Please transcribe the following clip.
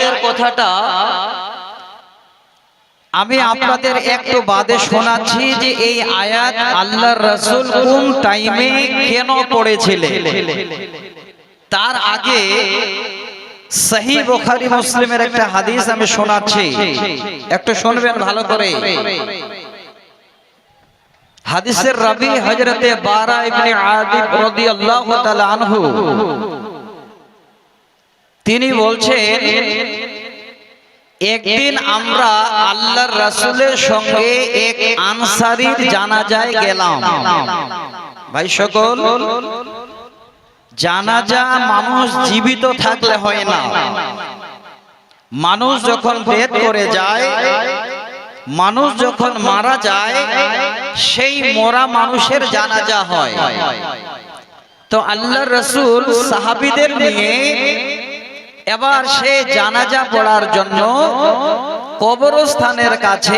আয়াতের কথাটা আমি আপনাদের একটু বাদে শোনাচ্ছি যে এই আয়াত আল্লাহর রাসূল কোন টাইমে কেন পড়েছিলেন। তার আগে সহিহ বুখারী মুসলিমের একটা হাদিস আমি শোনাচ্ছি, একটু শুনবেন ভালো করে। হাদিসের রাবী হযরতে বারা ইবনে আযিব রাদিয়াল্লাহু তাআলা আনহু তিনি বলছেন, একদিন আমরা আল্লাহর রাসূলের সঙ্গে এক আনসারীর জানাজায় গেলাম। ভাই সকল, জানাজা মানুষ জীবিত থাকলে হয় না, মানুষ যখন ডেথ করে যায়, মানুষ যখন মারা যায়, সেই মরা মানুষের জানাজা হয়। তো আল্লাহর রাসূল সাহাবীদের নিয়ে এবার সে জানাজা পড়ার জন্য কবরস্থানের কাছে